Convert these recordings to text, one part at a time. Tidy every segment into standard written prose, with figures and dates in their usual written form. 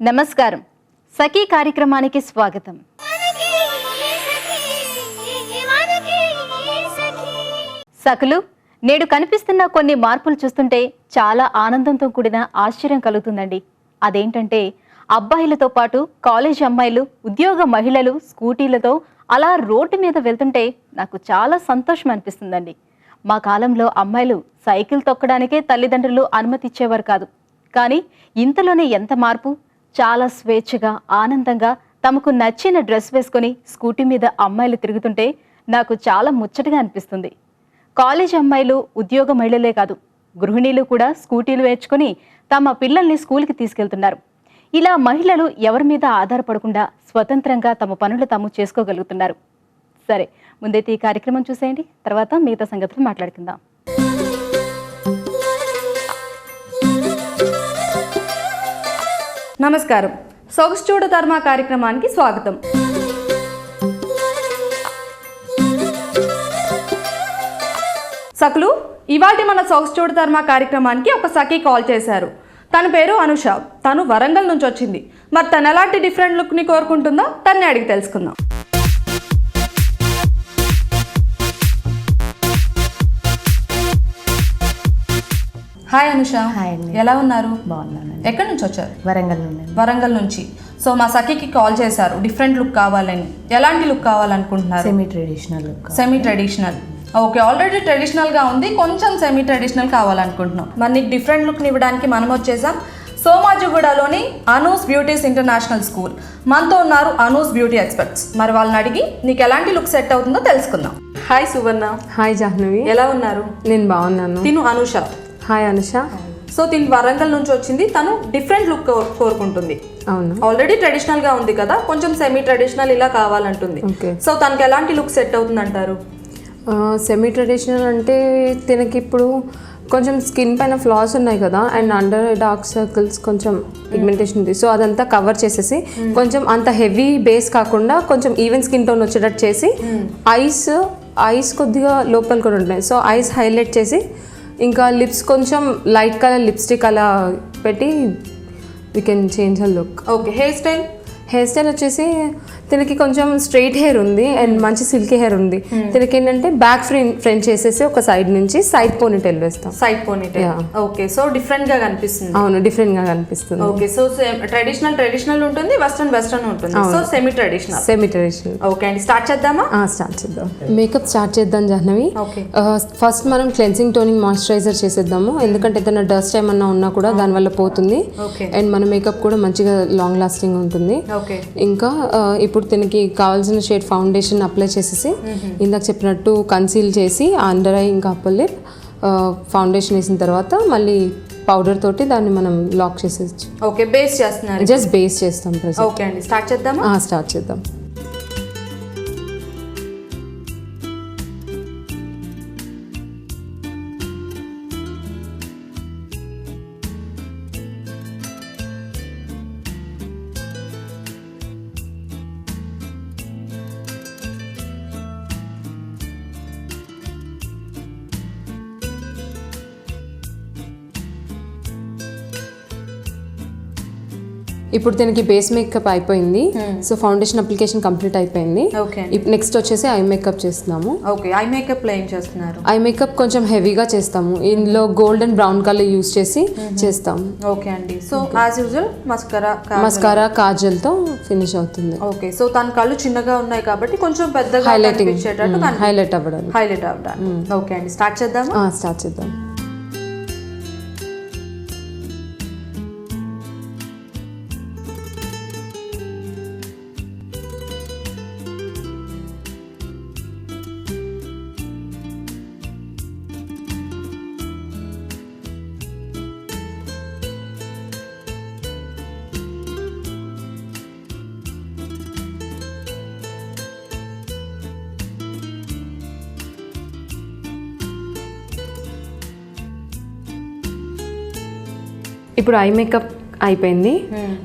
నమస్కారం. సఖీ కార్యక్రమానికి స్వాగతం. సఖులు, నేడు కనిపిస్తున్న కొన్ని మార్పులు చూస్తుంటే చాలా ఆనందంతో కూడిన ఆశ్చర్యం కలుగుతుందండి. అదేంటంటే అబ్బాయిలతో పాటు కాలేజ్ అమ్మాయిలు, ఉద్యోగ మహిళలు స్కూటీలతో అలా రోడ్డు మీద వెళ్తుంటే నాకు చాలా సంతోషం అనిపిస్తుందండి. మా కాలంలో అమ్మాయిలు సైకిల్ తొక్కడానికే తల్లిదండ్రులు అనుమతి ఇచ్చేవారు కాదు. కానీ ఇంతలోనే ఎంత మార్పు! చాలా స్వేచ్ఛగా, ఆనందంగా తమకు నచ్చిన డ్రెస్ వేసుకొని స్కూటీ మీద అమ్మాయిలు తిరుగుతుంటే నాకు చాలా ముచ్చటగా అనిపిస్తుంది. కాలేజ్ అమ్మాయిలు, ఉద్యోగ మహిళలే కాదు, గృహిణీలు కూడా స్కూటీలు వేర్చుకొని తమ పిల్లల్ని స్కూల్కి తీసుకెళ్తున్నారు. ఇలా మహిళలు ఎవరి మీద ఆధారపడకుండా స్వతంత్రంగా తమ పనులు తాము చేసుకోగలుగుతున్నారు. సరే, ముందైతే ఈ కార్యక్రమం చూసేయండి, తర్వాత మిగతా సంగతులు మాట్లాడుకుందాం. నమస్కారం. సొగసు చూడతర్మా కార్యక్రమానికి స్వాగతం. సకులు, ఇవాటి మన సొగసు చూడతర్మా కార్యక్రమానికి ఒక సఖీ కాల్ చేశారు. తన పేరు అనుష. తను వరంగల్ నుంచి వచ్చింది. మరి తను ఎలాంటి డిఫరెంట్ లుక్ని కోరుకుంటుందో తన్ని అడిగి తెలుసుకుందాం. హాయ్ అనుష. హాయ్ అండి. ఎలా ఉన్నారు? బాగున్నాను. ఎక్కడి నుంచి వచ్చారు? వరంగల్ నుండి. వరంగల్ నుంచి. సో మా సఖీకి కాల్ చేశారు, డిఫరెంట్ లుక్ కావాలని. ఎలాంటి లుక్ కావాలనుకుంటున్నారు? Semi traditional look. Semi traditional. Okay, already ట్రెడిషనల్గా ఉంది, కొంచెం సెమీ ట్రెడిషనల్ కావాలనుకుంటున్నాం. మరి నీకు డిఫరెంట్ లుక్ని ఇవ్వడానికి మనం వచ్చేసాం సోమాజిగూడలోని అనూస్ బ్యూటీస్ ఇంటర్నేషనల్ స్కూల్. మనతో ఉన్నారు అనూస్ బ్యూటీ ఎక్స్పర్ట్స్. మరి వాళ్ళని అడిగి నీకు ఎలాంటి లుక్ సెట్ అవుతుందో తెలుసుకుందాం. హాయ్ సువర్ణ. హాయ్ జాహ్నవి. ఎలా ఉన్నారు? నేను బాగున్నాను. తిను అనుష. హాయ్ అనుష. సో తిను వరంగల్ నుంచి వచ్చింది. తను డిఫరెంట్ లుక్ కోరుకుంటుంది. అవును. ఆల్రెడీ ట్రెడిషనల్ గా ఉంది కదా, కొంచెం సెమీ ట్రెడిషనల్ ఇలా కావాలంటుంది. ఓకే. సో తనకి ఎలాంటి లుక్ సెట్ అవుతుంది అంటారు? సెమీ ట్రెడిషనల్ అంటే తినకి ఇప్పుడు కొంచెం స్కిన్ పైన ఫ్లాస్ ఉన్నాయి కదా, అండ్ అండర్ డార్క్ సర్కిల్స్, కొంచెం పిగ్మెంటేషన్ ఉంది. సో అదంతా కవర్ చేసేసి కొంచెం అంత హెవీ బేస్ కాకుండా కొంచెం ఈవెన్ స్కిన్ టోన్ వచ్చేటట్టు చేసి ఐస్ కొద్దిగా లోపల కూడా ఉంటాయి. సో ఐస్ హైలైట్ చేసి ఇంకా లిప్స్ కొంచెం లైట్ కలర్ లిప్స్టిక్ అలా పెట్టి we can change her look. Okay. Hair style వచ్చేసి తినకి కొంచెం స్ట్రైట్ హెయిర్ ఉంది అండ్ మంచి సిల్కీ హెయిర్ ఉంది. తినకి ఏంటంటే బ్యాక్ ఫ్రంట్ చేసేసి ఒక సైడ్ నుంచి సైడ్ పోనీటైల్ వేస్తాం. Side ponytail. Okay. So different గా కనిపిస్తుంది. అవును, డిఫరెంట్ గా కనిపిస్తుంది. ఓకే. సో ట్రెడిషనల్ ఉంటుంది, వెస్టర్న్ ఉంటుంది. So semi traditional. ఓకే అండి, స్టార్ట్ చేద్దామా? స్టార్ట్ చేద్దాం. మేకప్ స్టార్ట్ చేద్దాం జాహ్నవి. ఓకే. ఫస్ట్ మనం క్లెన్సింగ్ టోనింగ్ మాయిశ్చరైజర్ చేసేద్దాము, ఎందుకంటే ఏదైనా డస్ట్ ఏమన్నా ఉన్నా కూడా దానివల్ల పోతుంది. అండ్ మన మేకప్ కూడా మంచిగా లాంగ్ లాస్టింగ్ ఉంటుంది. ఓకే. ఇంకా ఇప్పుడు దీనికి కావాల్సిన షేడ్ ఫౌండేషన్ అప్లై చేసేసి ఇందాక చెప్పినట్టు కన్సీల్ చేసి అండర్ ఐ ఇంకా అప్పర్ లిప్ ఫౌండేషన్ వేసిన తర్వాత మళ్ళీ పౌడర్ తోటి దాన్ని మనం లాక్ చేసేయచ్చు. ఓకే. బేస్ చేస్తున్నారు? జస్ట్ బేస్ చేస్తాం. ఓకే అండి, స్టార్ట్ చేద్దామా? స్టార్ట్ చేద్దాం. ఇప్పుడు దీనికి బేస్ మేకప్ అయిపోయింది. సో ఫౌండేషన్ అప్లికేషన్ కంప్లీట్ అయిపోయింది. నెక్స్ట్ వచ్చేసి ఐ మేకప్ చేస్తున్నాము. ఓకే. ఐ మేకప్ లో ఏం చేస్తున్నారు? ఐ మేకప్ కొంచెం హెవీగా చేస్తాము. ఇందులో gold and brown colour use చేసి చేస్తాము. ఓకే అండి. So as usual mascara Kajal తో ఫినిష్ అవుతుంది. ఓకే. సో తన కళ్ళు చిన్నగా ఉన్నాయి కాబట్టి కొంచెం పెద్దగా హైలైట్ అవ్వడానికి. ఓకే అండి, స్టార్ట్ చేద్దామా? స్టార్ట్ చేద్దాం. ఇప్పుడు ఐ మేకప్ అయిపోయింది.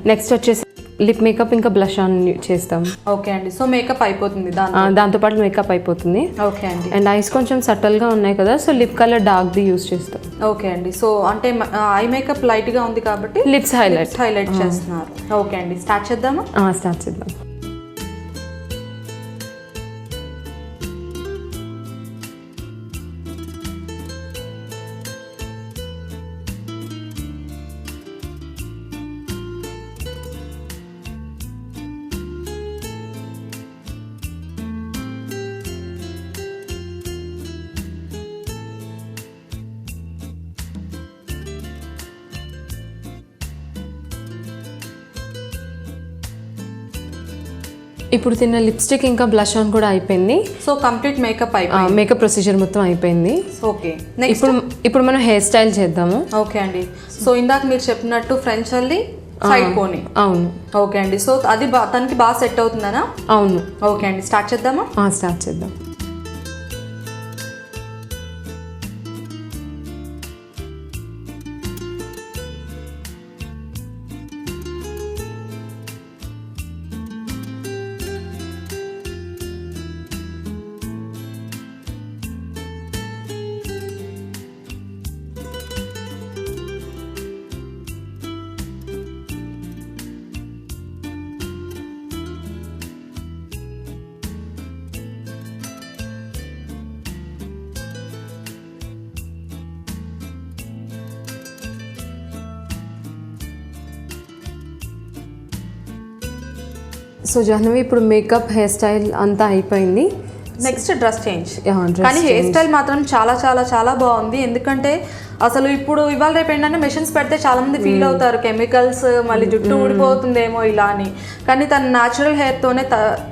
నెక్స్ట్ వచ్చేసి లిప్ మేకప్ ఇంకా బ్లష్ ఆన్ చేస్తాం. ఓకే అండి, సో మేకప్ అయిపోతుంది దాంతోపాటు మేకప్ అయిపోతుంది. ఓకే అండి. అండ్ ఐస్ కొంచెం సటల్గా ఉన్నాయి కదా, సో లిప్ కలర్ డార్క్ది యూస్ చేస్తాం. ఓకే అండి, సో అంటే ఐ మేకప్ లైట్గా ఉంది కాబట్టి లిప్స్ హైలైట్ చేస్తున్నారు. ఓకే అండి, స్టార్ట్ చేద్దామా? స్టార్ట్ చేద్దాం. ఇప్పుడు తిన్న లిప్స్టిక్ ఇంకా బ్లష్ ఆన్ కూడా అయిపోయింది. సో కంప్లీట్ మేకప్ అయిపోయింది, మేకప్ ప్రొసీజర్ మొత్తం అయిపోయింది. ఓకే, ఇప్పుడు మనం హెయిర్ స్టైల్ చేద్దాము. ఓకే అండి, సో ఇందాక మీరు చెప్పినట్టు ఫ్రెంచ్ అల్లి సైడ్ పోనీ. అవును. ఓకే అండి, సో అది తనకి బాగా సెట్ అవుతుందనా? అవును. ఓకే అండి, స్టార్ట్ చేద్దామా? స్టార్ట్ చేద్దాం. సో జాహ్నవి, ఇప్పుడు మేకప్ హెయిర్ స్టైల్ అంతా అయిపోయింది. Next dress change. కానీ హెయిర్ స్టైల్ మాత్రం చాలా చాలా చాలా బాగుంది. ఎందుకంటే అసలు ఇప్పుడు ఇవాళ రేపు ఏంటంటే మెషిన్స్ పెడితే చాలా మంది ఫీల్ అవుతారు కెమికల్స్ మళ్ళీ జుట్టు ఊడిపోతుందేమో ఇలా అని. కానీ తన న్యాచురల్ హెయిర్తోనే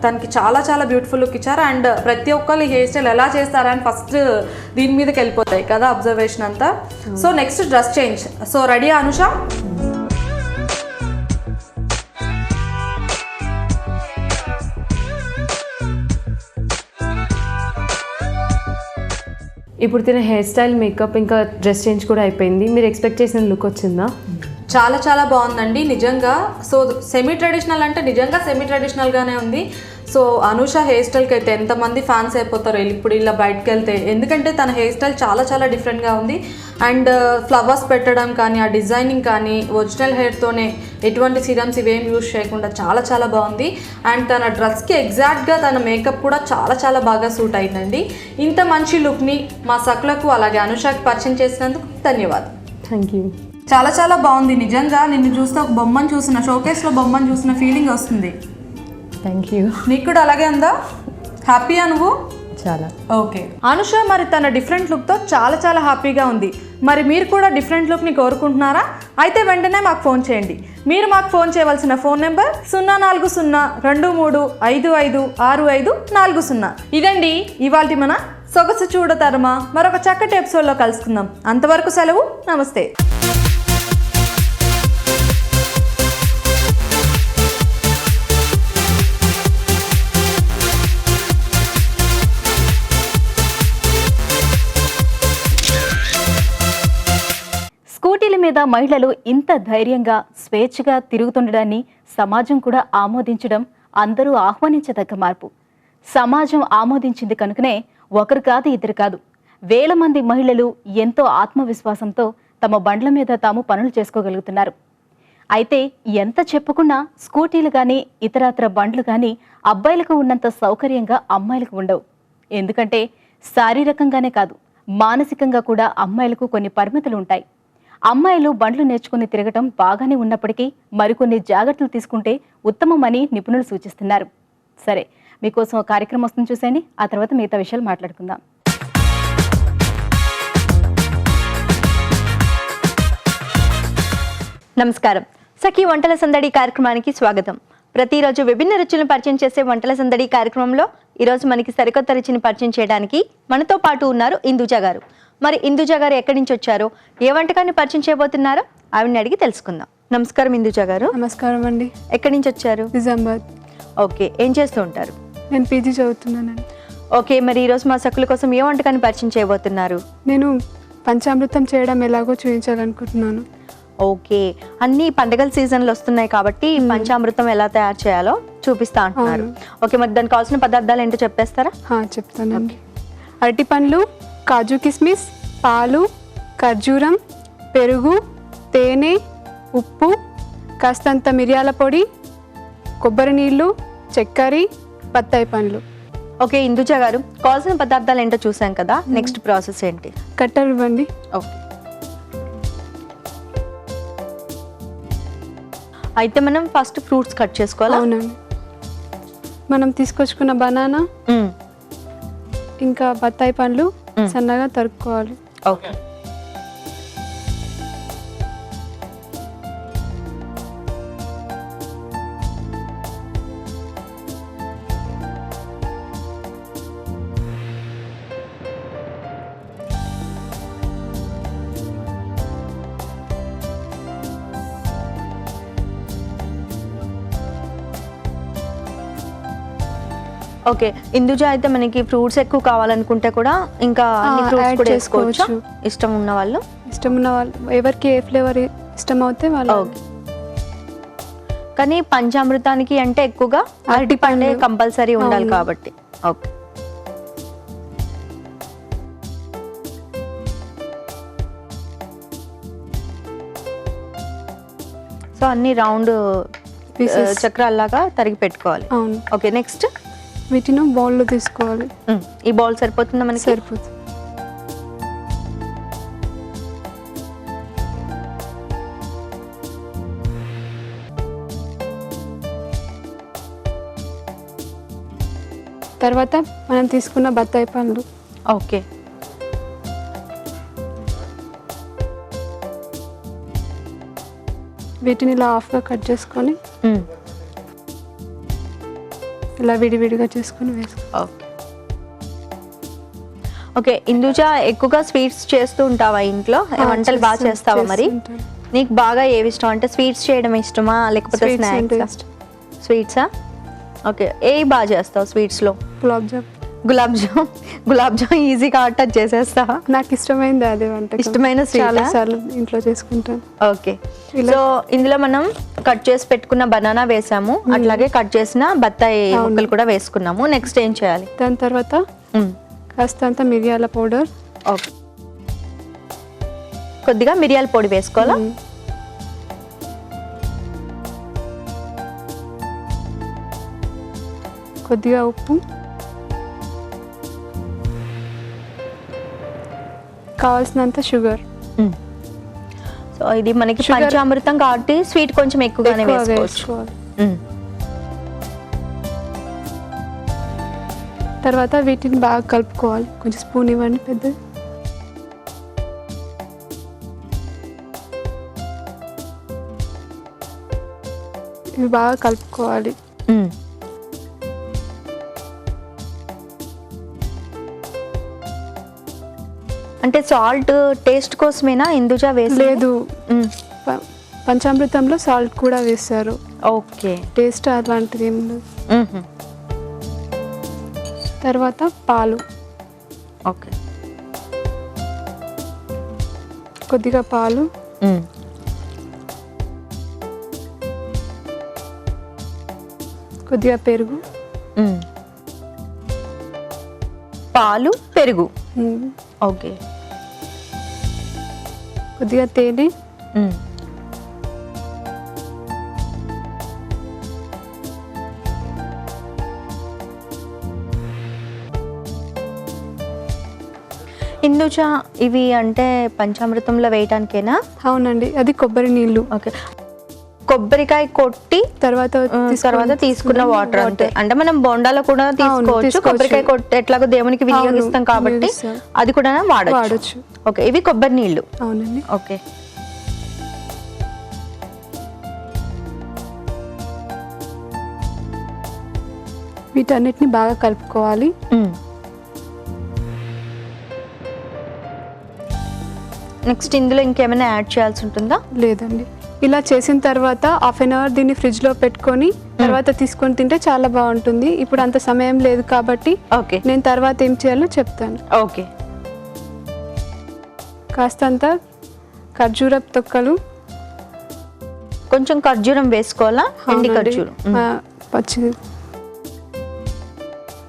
తనకి చాలా చాలా బ్యూటిఫుల్ లుక్ ఇచ్చారు. అండ్ ప్రతి ఒక్కరు హెయిర్ స్టైల్ ఎలా చేస్తారని ఫస్ట్ దీని మీదకి వెళ్ళిపోతాయి కదా అబ్జర్వేషన్ అంతా. So next dress change. So ready Anusha? ఇప్పుడు తిన హెయిర్ స్టైల్, మేకప్ ఇంకా డ్రెస్ చేంజ్ కూడా అయిపోయింది. మీరు ఎక్స్పెక్ట్ చేసిన లుక్ వచ్చిందా? చాలా చాలా బాగుందండి నిజంగా. సో సెమీ ట్రెడిషనల్ అంటే నిజంగా సెమీ ట్రెడిషనల్గానే ఉంది. సో అనూష హెయిర్ స్టైల్కి అయితే ఎంతమంది ఫ్యాన్స్ అయిపోతారు ఇప్పుడు ఇలా బయటకు వెళ్తే. ఎందుకంటే తన హెయిర్ స్టైల్ చాలా చాలా డిఫరెంట్గా ఉంది. అండ్ ఫ్లవర్స్ పెట్టడం కానీ, ఆ డిజైనింగ్ కానీ, ఒరిజినల్ హెయిర్తోనే ఎటువంటి సిరమ్స్ ఇవేం యూజ్ చేయకుండా చాలా చాలా బాగుంది. అండ్ తన డ్రెస్కి ఎగ్జాక్ట్గా తన మేకప్ కూడా చాలా చాలా బాగా సూట్ అయిందండి. ఇంత మంచి లుక్ని మా సకులకు అలాగే అనుషకి పరిచయం చేసినందుకు ధన్యవాదాలు. Thank you. చాలా చాలా బాగుంది నిజంగా. నిన్ను చూస్తే ఒక బొమ్మను చూసిన, షోకేస్లో బొమ్మను చూసిన ఫీలింగ్ వస్తుంది. Thank you. నీకు కూడా అలాగే ఉందా? హ్యాపీయా నువ్వు? చాలా. ఓకే. అనుష మరి తన డిఫరెంట్ లుక్తో చాలా చాలా హ్యాపీగా ఉంది. మరి మీరు కూడా డిఫరెంట్ లుక్ని కోరుకుంటున్నారా? అయితే వెంటనే మాకు ఫోన్ చేయండి. మీరు మాకు ఫోన్ చేయవలసిన ఫోన్ నెంబర్ 04023556540. ఇదండి ఇవాల్టి మన సొగసు చూడతరమా. మరొక చక్కటి ఎపిసోడ్లో కలుసుకుందాం. అంతవరకు సెలవు. నమస్తే. స్కూటీల మీద మహిళలు ఇంత ధైర్యంగా స్వేచ్ఛగా తిరుగుతుండడాన్ని సమాజం కూడా ఆమోదించడం అందరూ ఆహ్వానించదగ్గ మార్పు. సమాజం ఆమోదించింది కనుకనే ఒకరు కాదు ఇద్దరు కాదు వేల మంది మహిళలు ఎంతో ఆత్మవిశ్వాసంతో తమ బండ్ల మీద తాము పనులు చేసుకోగలుగుతున్నారు. అయితే ఎంత చెప్పుకున్నా స్కూటీలు కానీ ఇతరత్ర బండ్లు కానీ అబ్బాయిలకు ఉన్నంత సౌకర్యంగా అమ్మాయిలకు ఉండవు. ఎందుకంటే శారీరకంగానే కాదు మానసికంగా కూడా అమ్మాయిలకు కొన్ని పరిమితులు ఉంటాయి. అమ్మాయిలు బండ్లు నేర్చుకుని తిరగటం బాగానే ఉన్నప్పటికీ మరికొన్ని జాగ్రత్తలు తీసుకుంటే ఉత్తమమని నిపుణులు సూచిస్తున్నారు. సరే, మీకోసం ఒక కార్యక్రమం వస్తుంది చూసేయండి. ఆ తర్వాత మిగతా విషయాలు మాట్లాడుకుందాం. నమస్కారం. సఖీ వంటల సందడి కార్యక్రమానికి స్వాగతం. ప్రతిరోజు విభిన్న రుచులను పరిచయం చేసే వంటల సందడి కార్యక్రమంలో ఈరోజు మనకి సరికొత్త రుచిని పరిచయం చేయడానికి మనతో పాటు ఉన్నారు ఇందుజా గారు. మరి ఇందుజా గారు ఎక్కడి నుంచి వచ్చారో, ఏ వంటకాన్ని పరిచయం చేయబోతున్నారో ఆవిడని అడిగి తెలుసుకుందాం. నమస్కారం ఇందుజా గారు. నమస్కారం అండి. ఎక్కడి నుంచి వచ్చారు? నిజామాబాద్. ఓకే, ఏం చేస్తూ ఉంటారు? నేను పీజీ చదువుతున్నానండి. ఓకే, మరి ఈరోజు మా సకుల కోసం ఏ వంటకాన్ని పరిచయం చేయబోతున్నారు? నేను పంచామృతం చేయడం ఎలాగో చూపించాలనుకుంటున్నాను. ఓకే, అన్ని పండగల సీజన్లు వస్తున్నాయి కాబట్టి పంచామృతం ఎలా తయారు చేయాలో చూపిస్తా అంటున్నారు. ఓకే, మరి దానికి కావాల్సిన పదార్థాలు ఏంటో చెప్పేస్తారా? చెప్తానండి. అరటి పండ్లు, కాజు కిస్మిస్, పాలు, ఖర్జూరం, పెరుగు, తేనె, ఉప్పు, కాస్తంత మిరియాల పొడి, కొబ్బరి నీళ్ళు, చక్కెర, బత్తాయి పండ్లు. ఓకే ఇందుజ గారు, కావాల్సిన పదార్థాలు ఏంటో చూసాం కదా, నెక్స్ట్ ప్రాసెస్ ఏంటి? కట్టర్ ఇవ్వండి. ఓకే, అయితే మనం ఫస్ట్ ఫ్రూట్స్ కట్ చేసుకోవాలా? అవునండి. మనం తీసుకొచ్చుకున్న బనానా ఇంకా బత్తాయి పండ్లు సన్నగా తరుక్కోవాలి. ఓకే, ఓకే ఇందుజ, అయితే మనకి ఫ్రూట్స్ ఎక్కువ కావాలనుకుంటే కూడా ఇంకా అన్ని ఫ్రూట్స్ యాడ్ కూడా వేసుకోవచ్చు, చేసుకోవచ్చు. ఇష్టం ఉన్న వాళ్ళు. ఇష్టం ఉన్న వాళ్ళు, ఎవరికి ఏ ఫ్లేవర్ ఇష్టం అవుతే వాళ్ళు. ఓకే, కానీ పంచామృతానికి అంటే ఎక్కువగా అరటి పండే కంపల్సరీ ఉండాలి కాబట్టి. ఓకే, సో అన్ని రౌండ్ చక్రాల్లాగా తరిగి పెట్టుకోవాలి. అవును. ఓకే, నెక్స్ట్ వీటిని బౌల్లో తీసుకోవాలి. ఈ బౌల్ సరిపోతుందా మనకి? సరిపోతుంది. తర్వాత మనం తీసుకున్న బత్తాయి పండ్లు, ఓకే, వీటిని ఇలా హాఫ్గా కట్ చేసుకొని ఇలా విడివిడిగా చేసుకొని వేసుకోవాలి. ఓకే. ఓకే ఇందుజ, ఎక్కువగా స్వీట్స్ చేస్తూ ఉంటావా ఇంట్లో? వంటలు బాగా చేస్తావా మరి? చేస్తుంటాను. నీకు బాగా ఏవి ఇష్టం? అంటే స్వీట్స్ చేయడం ఇష్టమా లేకపోతే Sweets అంటే స్నాక్స్? ఇష్టం. స్వీట్సా? ఓకే, ఏవి బాగా చేస్తావు స్వీట్స్లో? గులాబ్ జామ్. గులాబ్ జామ్ ఈజీ కాబట్టి అది చేసేస్తావా? నాకు ఇష్టమైంది అదే వంట. ఇష్టమైన sweet ఆ? చాలా సార్లు ఇంట్లో చేసుకుంటాను. ఓకే, సో ఇందులో మనం కట్ చేసి పెట్టుకున్న బనానా వేసాము, అట్లాగే కట్ చేసిన బత్తాయి ముక్కలు కూడా వేసుకున్నాము. నెక్స్ట్ ఏం చేయాలి? దాని తర్వాత కాస్తంత మిరియాల పౌడర్, ఓకే, కొద్దిగా మిరియాల పొడి వేసుకోవాలా? కొద్దిగా ఉప్పు, కావాల్సినంత షుగర్. సో ఇది మనకి Sugar. పంచామృతం కాబట్టి స్వీట్ కొంచెం ఎక్కువగానే ఎక్కువ వేసుకోవచ్చు. వేసుకోవాలి. తర్వాత వీటిని బాగా కలుపుకోవాలి. కొంచెం స్పూన్ ఇవ్వండి పెద్దది. ఇవి బాగా కలుపుకోవాలి. అంటే సాల్ట్ టేస్ట్ కోసమేనా ఇందుజ వేసి? లేదు, పంచామృతంలో సాల్ట్ కూడా వేస్తారు. ఓకే, టేస్ట్ అలాంటిది ఏం లేదు. తర్వాత పాలు, ఓకే, కొద్దిగా పాలు, కొద్దిగా పెరుగు, పాలు, పెరుగు. ఓకే, కొద్దిగా తేనె, ఇందుజ, ఇవి అంటే పంచామృతంలో వేయటానికేనా? అవునండి, అది కొబ్బరి నీళ్ళు. ఓకే, కొబ్బరికాయ కొట్టి తర్వాత తీసుకున్న వాటర్ అంతే. అంటే మనం బొండాలో కూడా తీసుకోవచ్చు, తీసుకోవచ్చు. కొబ్బరికాయ కొట్టి ఎట్లాగో దేవునికి వినియోగిస్తాం కాబట్టి వినియోగిస్తాం. అది కూడా వాడచ్చు. ఓకే, ఇవి కొబ్బరి నీళ్ళు. అవునండి. ఓకే, వీటన్నిటిని బాగా కలుపుకోవాలి. నెక్స్ట్ ఇందులో ఇంకేమైనా యాడ్ చేయాల్సి ఉంటుందా? లేదండి, ఇలా చేసిన తర్వాత హాఫ్ అన్ అవర్ దీన్ని ఫ్రిడ్జ్లో పెట్టుకొని తర్వాత తీసుకొని తింటే చాలా బాగుంటుంది. ఇప్పుడు అంత సమయం లేదు కాబట్టి ఓకే, నేను తర్వాత ఏం చేయాలో చెప్తాను. ఓకే, కాస్తంత ఖర్జూరపు తొక్కలు, కొంచెం ఖర్జూరం వేసుకోవాలా, ఎండి అవునండి. ఖర్జూరం. పచ్చిది.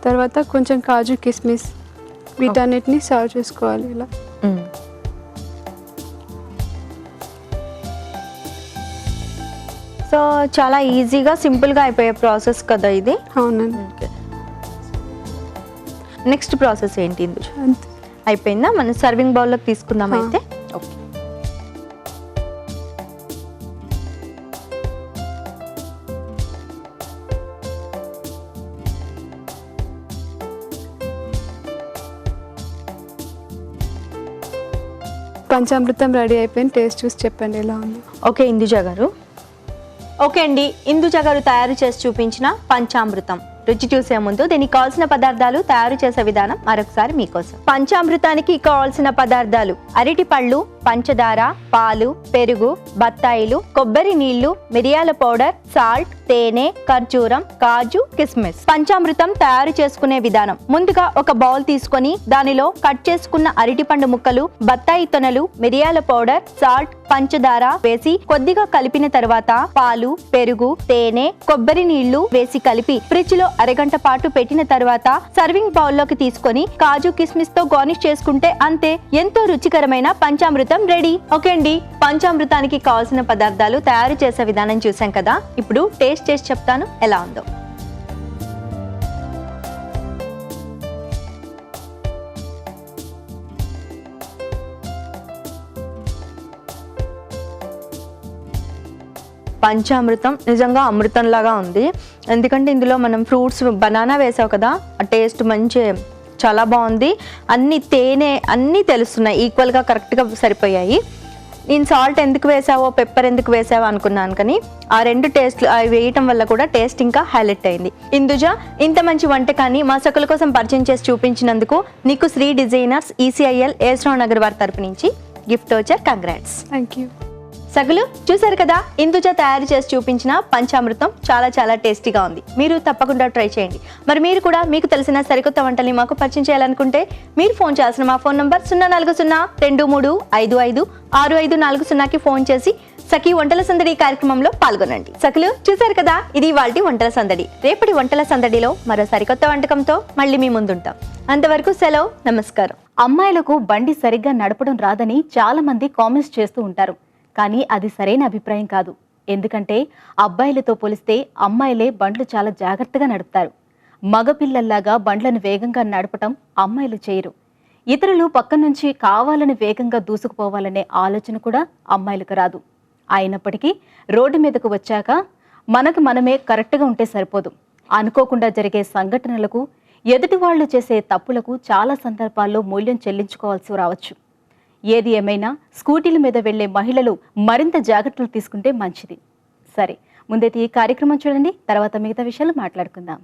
తర్వాత కొంచెం కాజు కిస్మిస్ వీటన్నిటిని సర్వ్ చేసుకోవాలి ఇలా. సో చాలా ఈజీగా సింపుల్గా అయిపోయే ప్రాసెస్ కదా ఇది. అవునండి. నెక్స్ట్ ప్రాసెస్ ఏంటి ఇందులో? అంతే. అయిపోయిందా? మనం సర్వింగ్ బౌల్లోకి తీసుకుందాం అయితే. ఓకే. పంచామృతం రెడీ అయిపోయింది. టేస్ట్ చూసి చెప్పండి ఎలా ఉంది. ఓకే ఇందుజ గారు. ఓకే అండి, ఇందుజ గారు తయారు చేసి చూపించిన పంచామృతం రుచి చూసే ముందు దీనికి కావాల్సిన పదార్థాలు, తయారు చేసే విధానం మరొకసారి మీకోసం. పంచామృతానికి కావాల్సిన పదార్థాలు: అరటి పళ్ళు, పంచదార, పాలు, పెరుగు, బత్తాయిలు, కొబ్బరి నీళ్లు, మిరియాల పౌడర్, సాల్ట్, తేనె, ఖర్జూరం, కాజు, కిస్మిస్. పంచామృతం తయారు చేసుకునే విధానం: ముందుగా ఒక బౌల్ తీసుకొని దానిలో కట్ చేసుకున్న అరటిపండు ముక్కలు, బత్తాయి తొనలు, మిరియాల పౌడర్, సాల్ట్, పంచదార వేసి కొద్దిగా కలిపిన తర్వాత పాలు, పెరుగు, తేనె, కొబ్బరి నీళ్లు వేసి కలిపి ఫ్రిడ్జ్ లో అరగంట పాటు పెట్టిన తర్వాత సర్వింగ్ బౌల్ లోకి తీసుకొని కాజు కిస్మిస్ తో గార్నిష్ చేసుకుంటే అంతే, ఎంతో రుచికరమైన పంచామృతం రెడీ. ఓకే అండి, పంచామృతానికి కావాల్సిన పదార్థాలు, తయారు చేసే విధానం చూసాం కదా. ఇప్పుడు టేస్ట్ చేసి చెప్తాను ఎలా ఉందో. పంచామృతం నిజంగా అమృతం లాగా ఉంది. ఎందుకంటే ఇందులో మనం ఫ్రూట్స్, బనానా వేసావు కదా, ఆ టేస్ట్ మంచి చాలా బాగుంది. అన్ని తేనె అన్నీ తెలుస్తున్నాయి, ఈక్వల్గా కరెక్ట్గా సరిపోయాయి. నేను సాల్ట్ ఎందుకు వేసావో, పెప్పర్ ఎందుకు వేసావో అనుకున్నాను, కానీ ఆ రెండు టేస్ట్లు అవి వేయటం వల్ల కూడా టేస్ట్ ఇంకా హైలైట్ అయింది. ఇందుజ, ఇంత మంచి వంటకాన్ని మా సకుల కోసం పరిచయం చేసి చూపించినందుకు నీకు శ్రీ డిజైనర్స్ ECIL ఏస్రావ్ నగర్ వారి తరపు నుంచి గిఫ్ట్ వచ్చారు. కంగ్రాట్స్. Thank you. సగులు చూసారు కదా, ఇందుజ తయారు చేసి చూపించిన పంచామృతం చాలా చాలా టేస్టీగా ఉంది. మీరు తప్పకుండా ట్రై చేయండి. మరి మీరు కూడా మీకు తెలిసిన సరికొత్త వంటల్ని మాకు పరిచయం చేయాలనుకుంటే మీరు ఫోన్ చేయాల్సిన మా ఫోన్ నంబర్ 04023536540కి ఫోన్ చేసి సఖీ వంటల సందడి కార్యక్రమంలో పాల్గొనండి. సఖులు చూసారు కదా, ఇది ఇవాల్టి వంటల సందడి. రేపటి వంటల సందడిలో మరో సరికొత్త వంటకంతో మళ్ళీ మీ ముందుంటాం. అంతవరకు సెలవు, నమస్కారం. అమ్మాయిలకు బండి సరిగ్గా నడపడం రాదని చాలా మంది కామెంట్స్ చేస్తూ ఉంటారు. కానీ అది సరైన అభిప్రాయం కాదు. ఎందుకంటే అబ్బాయిలతో పోలిస్తే అమ్మాయిలే బండ్లు చాలా జాగ్రత్తగా నడుపుతారు. మగపిల్లల్లాగా బండ్లను వేగంగా నడపటం అమ్మాయిలు చేయరు. ఇతరులు పక్క నుంచి కావాలని వేగంగా దూసుకుపోవాలనే ఆలోచన కూడా అమ్మాయిలకు రాదు. అయినప్పటికీ రోడ్డు మీదకు వచ్చాక మనకు మనమే కరెక్ట్గా ఉంటే సరిపోదు. అనుకోకుండా జరిగే సంఘటనలకు, ఎదుటి వాళ్ళు చేసే తప్పులకు చాలా సందర్భాల్లో మూల్యం చెల్లించుకోవాల్సి రావచ్చు. ఏది ఏమైనా స్కూటీల మీద వెళ్లే మహిళలు మరింత జాగ్రత్తలు తీసుకుంటే మంచిది. సరే, ముందైతే ఈ కార్యక్రమం చూడండి, తర్వాత మిగతా విషయాలు మాట్లాడుకుందాం.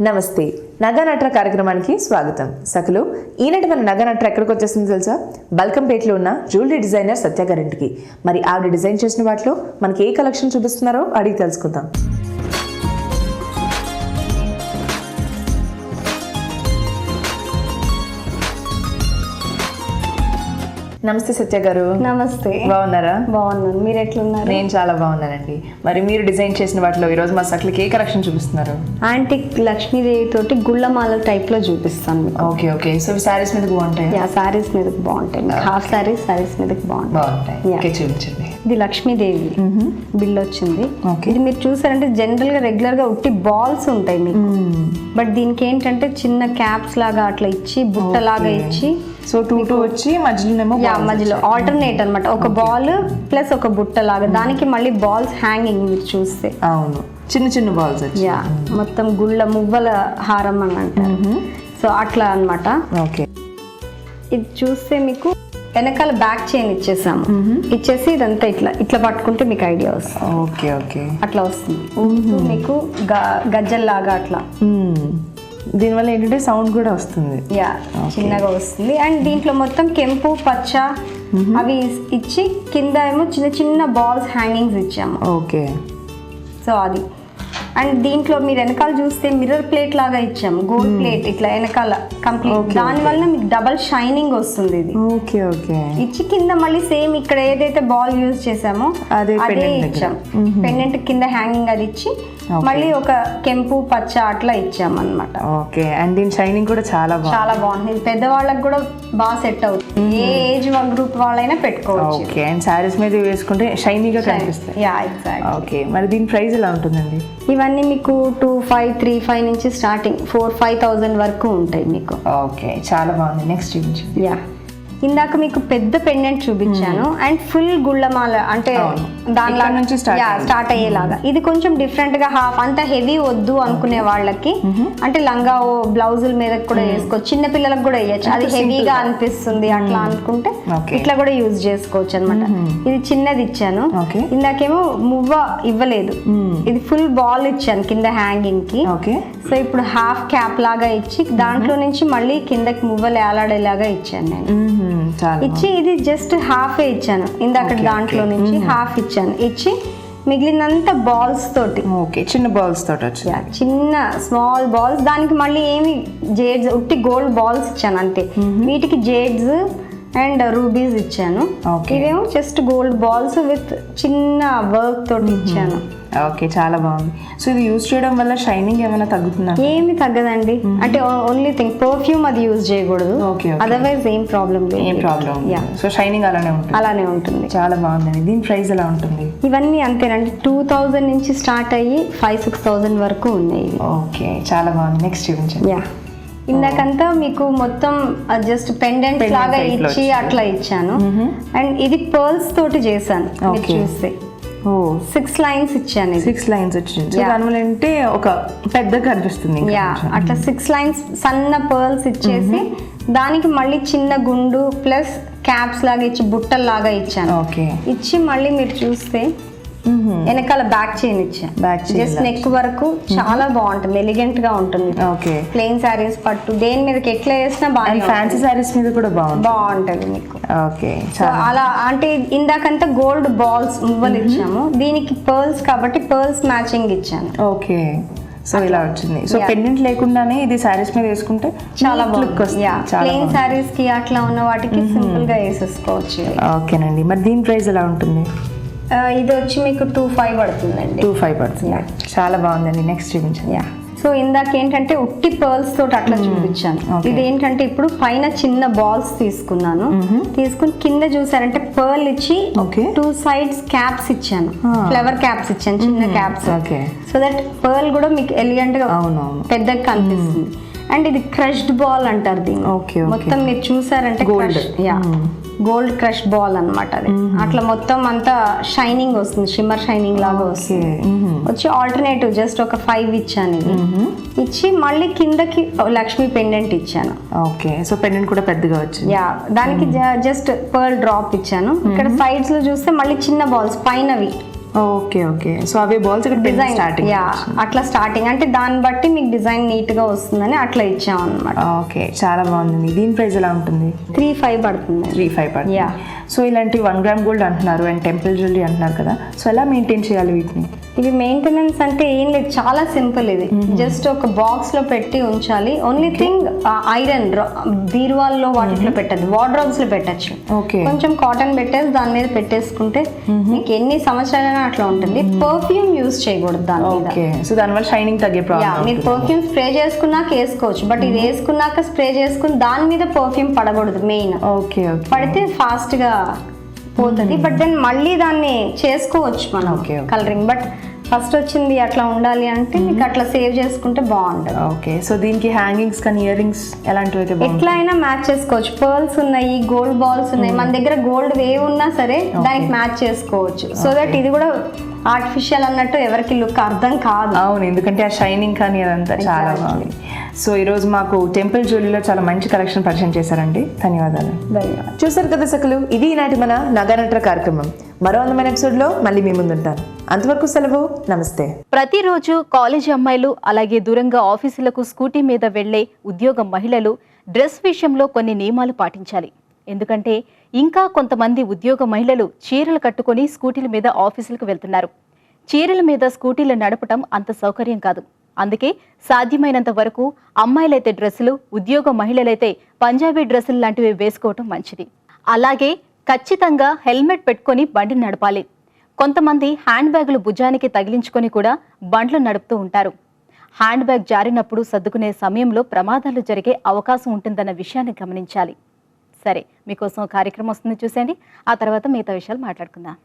నమస్తే, నగనట్ర కార్యక్రమానికి స్వాగతం. సకులు, ఈనాటి మన నగనట్ర ఎక్కడికి వచ్చేసింది తెలుసా? బల్కంపేటలో ఉన్న జ్యువెలరీ డిజైనర్ సత్య గారింటికి. మరి ఆవిడ డిజైన్ చేసిన వాటిలో మనకి ఏ కలెక్షన్ చూపిస్తున్నారో అడిగి తెలుసుకుందాం. నమస్తే సత్య గారు. నమస్తే. బాగున్నారా? బాగున్నాను, మీరు ఎట్లున్నారు? నేను చాలా బాగున్నానండి. మరి మీరు డిజైన్ చేసిన వాటిలో ఈరోజు మా సకులకి ఏ కలెక్షన్ చూపిస్తున్నారు? యాంటిక్ లక్ష్మీదేవి తోటి గుళ్ళమాల టైప్ లో చూపిస్తాను మీకు. Okay okay. సో శారీస్ మీద బాగుంటాయి? యా, సారీస్ మీదకి బాగుంటాయి. హాఫ్ సారీస్ మీదకి బాగుంటాయి. Yeah. ఓకే, చూపించండి. ఇది లక్ష్మీదేవి బిల్ వచ్చింది. Okay. ఇది మీరు చూసారంటే జనరల్ గా రెగ్యులర్ గా ఉట్టి బాల్స్ ఉంటాయి మీకు, బట్ దీనికి ఏంటంటే చిన్న క్యాప్స్ లాగా అట్లా ఇచ్చి, బుట్ట లాగా ఇచ్చి, సో టూ వచ్చి మధ్యలోనేమో మధ్యలో ఆల్టర్నేట్ అన్నమాట. ఒక బాల్ ప్లస్ ఒక బుట్ట లాగా, దానికి మళ్ళీ బాల్స్ హ్యాంగింగ్ మీరు చూస్తే. అవును, చిన్న చిన్న బాల్స్. యా, మొత్తం గుళ్ళ మువ్వల హారం అని అంటారు. సో అట్లా అన్నమాట. ఓకే. ఇది చూస్తే మీకు వెనకాల బ్యాక్ చైన్ ఇచ్చేసాము. ఇచ్చేసి ఇదంతా ఇట్లా ఇట్లా పట్టుకుంటే మీకు ఐడియా వస్తుంది. ఓకే ఓకే, అట్లా వస్తుంది. మీకు గజ్జల్లాగా అట్లా. దీనివల్ల ఏంటంటే సౌండ్ కూడా వస్తుంది. యా, చిన్నగా వస్తుంది. అండ్ దీంట్లో మొత్తం కెంపు, పచ్చ అవి ఇచ్చి, కింద ఏమో చిన్న చిన్న బాల్స్ హ్యాంగింగ్స్ ఇచ్చాము. ఓకే. సో అది అండ్ దీంట్లో మీరు వెనకాల చూస్తే మిర్రర్ ప్లేట్ లాగా ఇచ్చాము, గోల్డ్ ప్లేట్ ఇట్లా వెనకాల కంప్లీట్. దాని వల్ల మీకు డబల్ షైనింగ్ వస్తుంది ఇది. Okay okay. ఇచ్చి కింద మళ్ళీ సేమ్ ఇక్కడ ఏదైతే బాల్ యూజ్ చేసామో అదే ఇచ్చాం. పెండెంట్ కింద హ్యాంగింగ్ అది ఇచ్చి మళ్ళీ ఒక కెంపు పచ్చ అట్లా ఇచ్చాం అన్నమాట. ఓకే. అండ్ దీని షైనింగ్ కూడా చాలా బాగుంది. ఇది పెద్దవాళ్ళకి కూడా బాగా సెట్ అవుతుంది, ఏ ఏజ్ గ్రూప్ వాళ్ళైనా పెట్టుకోవచ్చు. ఓకే. అండ్ సారీస్ మీద వేసుకుంటే షైనీగా కనిపిస్తాయి. Yeah exact. ఓకే. మరి దీని ప్రైస్ ఎలా ఉంటుందండి? ఇవన్నీ మీకు 2,500, 3,500 నుంచి స్టార్టింగ్ 4,000-5,000 వరకు ఉంటాయి మీకు. ఓకే, చాలా బాగుంది. నెక్స్ట్ చూపించండి. యా, ఇందాక మీకు పెద్ద పెండెంట్ చూపించాను అండ్ ఫుల్ గుళ్ళమాల అంటే దానిలా నుంచి స్టార్ట్ అయ్యేలాగా. ఇది కొంచెం డిఫరెంట్ గా హాఫ్ అంత హెవీ వద్దు అనుకునే వాళ్ళకి అంటే లంగా బ్లౌజుల మీద కూడా వేసుకోవచ్చు, చిన్న పిల్లలకు కూడా వేయచ్చు. అది హెవీగా అనిపిస్తుంది అట్లా అనుకుంటే ఇట్లా కూడా యూజ్ చేసుకోవచ్చు అనమాట. ఇది చిన్నది ఇచ్చాను, ఇందాకేమో మువ్వ ఇవ్వలేదు, ఇది ఫుల్ బాల్ ఇచ్చాను కింద హ్యాంగింగ్ కి. సో ఇప్పుడు హాఫ్ క్యాప్ లాగా ఇచ్చి దాంట్లో నుంచి మళ్ళీ కిందకి మువ్వలు ఏలాడేలాగా ఇచ్చాను నేను. ఇచ్చి ఇది జస్ట్ హాఫ్ ఇచ్చాను, ఇందాక దాంట్లో నుంచి హాఫ్ ఇచ్చాను. ఇచ్చి మిగిలినంత బాల్స్ తోటి, ఓకే, చిన్న బాల్స్ తోటి, చిన్న స్మాల్ బాల్స్. దానికి మళ్ళీ ఏమి జేడ్స్ ఉట్టి గోల్డ్ బాల్స్ ఇచ్చాను అంతే. వీటికి జేడ్స్ అండ్ రూబీస్ ఇచ్చాను. ఇవేమో జస్ట్ గోల్డ్ బాల్స్ విత్ చిన్న వర్క్ తోటి ఇచ్చాను. ఓకే, చాలా బాగుంది. సో ఇది యూజ్ చేయడం వల్ల షైనింగ్ ఏమైనా తగ్గుతుందా? ఏమి తగ్గదండి, అంటే ఓన్లీ థింగ్ పర్ఫ్యూమ్ అది యూజ్ చేయకూడదు, అదర్వైజ్ ఏం ప్రాబ్లం లేదు. సో షైనింగ్ అలానే ఉంటుంది. చాలా బాగుందండి. దీని ప్రైస్ ఎలా ఉంటుంది? ఇవన్నీ అంతేనండి, 2,000 నుంచి స్టార్ట్ అయ్యి 5,000-6,000 వరకు ఉన్నాయి. ఓకే, చాలా బాగుంది. నెక్స్ట్ చూపించండి. యా, ఇందాకంతా మీకు మొత్తం జస్ట్ పెండెంట్ లాగా ఇచ్చి అట్లా ఇచ్చాను. అండ్ ఇది పర్ల్స్ తోటి చేశాను, చూస్తే 6 లైన్స్ ఇచ్చాను. 6 లైన్స్ వచ్చింది. దానివల్ల అంటే ఒక పెద్ద కనిపిస్తుంది. అట్లా 6 లైన్స్ సన్న పర్ల్స్ ఇచ్చేసి దానికి మళ్ళీ చిన్న గుండు ప్లస్ క్యాప్స్ లాగా ఇచ్చి బుట్టల్ లాగా ఇచ్చాను. ఇచ్చి మళ్ళీ మీరు చూస్తే వెనకాల బ్యాక్ చైన్ ఇచ్చాను, జస్ట్ నెక్ వరకు. చాలా బాగుంటుంది, ఎలిగెంట్ గా ఉంటుంది. ప్లెయిన్ సారీస్ పట్టు దేని మీదకి ఎట్లా వేసినా బాగా, ఫ్యాన్సీ సారీస్ మీద కూడా బాగుంటది మీకు. ఓకే, అలా అంటే ఇందాకంతా గోల్డ్ బాల్స్ మువ్వలు ఇచ్చాము, దీనికి పర్ల్స్ కాబట్టి పర్ల్స్ మ్యాచింగ్ ఇచ్చాను. ఓకే, సో ఇలా వచ్చింది. సో పెండెంట్ లేకుండానే ఇది సారీస్ మీద వేసుకుంటే చాలా బాగుంది. ప్లెయిన్ సారీస్ కి అట్లా ఉన్న వాటికి సింపుల్ గా వేసేసుకోవచ్చు. ఓకేనండి. మరి దీని ప్రైస్ ఎలా ఉంటుంది? ఇది వచ్చి మీకు 2,500 పడుతుందండి. 2,500 పడుతుంది. చాలా బాగుందండి. నెక్స్ట్ చూపించండి. సో ఇందాక ఏంటంటే ఉట్టి పర్ల్స్ తోటి అట్లా చూపించాను. ఇది ఏంటంటే ఇప్పుడు పైన చిన్న బాల్స్ తీసుకున్నాను, తీసుకుని కింద చూసారంటే పర్ల్ ఇచ్చి 2 sides క్యాప్స్ ఇచ్చాను, ఫ్లవర్ క్యాప్స్ ఇచ్చాను, చిన్న క్యాప్స్. సో దట్ పర్ల్ కూడా మీకు ఎలిగెంట్ గా పెద్దగా కనిపిస్తుంది. అండ్ ఇది క్రష్డ్ బాల్ అంటారు దీన్ని. మొత్తం మీరు చూసారంటే గోల్డ్ క్రష్ బాల్ అన్నమాట. అది అట్లా మొత్తం అంతా షైనింగ్ వస్తుంది, షిమ్మర్ షైనింగ్ లాగా వస్తుంది. వచ్చి ఆల్టర్నేటివ్ జస్ట్ ఒక 5 ఇచ్చాను. ఇది ఇచ్చి మళ్ళీ కిందకి లక్ష్మీ పెండెంట్ ఇచ్చాను. ఓకే, సో పెండెంట్ కూడా పెద్దగా వచ్చింది. దానికి జస్ట్ పర్ల్ డ్రాప్ ఇచ్చాను. ఇక్కడ సైడ్స్ లో చూస్తే మళ్ళీ చిన్న బాల్స్ పైనవి. ఓకే ఓకే, సో అవే బాల్స్ ఇక్కడ డిజైన్ స్టార్టింగ్. అట్లా స్టార్టింగ్ అంటే దాన్ని బట్టి మీకు డిజైన్ నీట్ గా వస్తుందని అట్లా ఇచ్చాం అన్నమాట. ఓకే, చాలా బాగుంది. దీని ప్రైస్ ఎలా ఉంటుంది? 3,500 పడుతుంది. 3,500 పడుతుంది. సో ఇలాంటి 1 గ్రామ్ గోల్డ్ అంటున్నారు అండ్ టెంపుల్ జ్యువెలరీ అంటున్నారు కదా, సో ఎలా మెయింటైన్ చేయాలి వీటిని? ఇవి మెయింటెనెన్స్ అంటే ఏం లేదు, చాలా సింపుల్. ఇది జస్ట్ ఒక బాక్స్ లో పెట్టి ఉంచాలి. ఓన్లీ థింగ్ ఐరన్ బీరువాల్లో వాటిలో పెట్టద్దు, వార్డ్రోబ్స్ లో పెట్టచ్చు. కొంచెం కాటన్ పెట్టేసి దాని మీద పెట్టేసుకుంటే మీకు ఎన్ని సంవత్సరాలైనా అట్లా ఉంటుంది. పర్ఫ్యూమ్ యూజ్ చేయకూడదు దాని మీద. సో దానివల్ల షైనింగ్ తగ్గే ప్రాబ్లం. మీరు పర్ఫ్యూమ్ స్ప్రే చేసుకున్నాక వేసుకోవచ్చు, బట్ ఇది వేసుకున్నాక స్ప్రే చేసుకుని దాని మీద పర్ఫ్యూమ్ పడకూడదు మెయిన్. పడితే ఫాస్ట్ గా పోతుంది. బట్ దెన్ మళ్ళీ దాన్ని చేసుకోవచ్చు మనం కలరింగ్. బట్ ఫస్ట్ వచ్చింది అట్లా ఉండాలి అంటే మీకు అట్లా సేవ్ చేసుకుంటే బాగుంటుంది. ఓకే, సో దీనికి హ్యాంగింగ్స్ కానీ ఇయర్ రింగ్స్ ఎలాంటివి అయితే ఎట్లా అయినా మ్యాచ్ చేసుకోవచ్చు. పర్ల్స్ ఉన్నాయి, గోల్డ్ బాల్స్ ఉన్నాయి, మన దగ్గర గోల్డ్ వేవ్ ఉన్నా సరే దానికి మ్యాచ్ చేసుకోవచ్చు. సో దట్ ఇది కూడా ఆర్టిఫిషియల్ అన్నట్టు ఎవరికి లుక్ అర్థం కాదు. అవును, ఎందుకంటే ఆ షైనింగ్ కానీ అదంతా చాలా బాగుంది. సో ఈరోజు మాకు టెంపుల్ జ్యువెలరీలో చాలా మంచి కలెక్షన్ పరిచయం చేశారండి. ధన్యవాదాలు. చూసారు కదా సకలు, ఇది ఈనాటి మన నగానట్ర కార్యక్రమం. మరో అందమైన ఎపిసోడ్లో మళ్ళీ మీ ముందుంటాను. అంతవరకు సెలవు, నమస్తే. ప్రతిరోజు కాలేజీ అమ్మాయిలు అలాగే దూరంగా ఆఫీసులకు స్కూటీ మీద వెళ్లే ఉద్యోగ మహిళలు డ్రెస్ విషయంలో కొన్ని నియమాలు పాటించాలి. ఎందుకంటే ఇంకా కొంతమంది ఉద్యోగ మహిళలు చీరలు కట్టుకొని స్కూటీల మీద ఆఫీసులకు వెళ్తున్నారు. చీరల మీద స్కూటీలు నడపటం అంత సౌకర్యం కాదు. అందుకే సాధ్యమైనంత వరకు అమ్మాయిలైతే డ్రెస్సులు, ఉద్యోగ మహిళలైతే పంజాబీ డ్రెస్సులు లాంటివి వేసుకోవటం మంచిది. అలాగే ఖచ్చితంగా హెల్మెట్ పెట్టుకొని బండి నడపాలి. కొంతమంది హ్యాండ్ బ్యాగులు భుజానికి తగిలించుకొని కూడా బండ్లు నడుపుతూ ఉంటారు. హ్యాండ్ బ్యాగ్ జారినప్పుడు సర్దుకునే సమయంలో ప్రమాదాలు జరిగే అవకాశం ఉంటుందన్న విషయాన్ని గమనించాలి. సరే, మీకోసం కార్యక్రమం వస్తుంది, చూసేయండి. ఆ తర్వాత మిగతా విషయాలు మాట్లాడుకుందాం.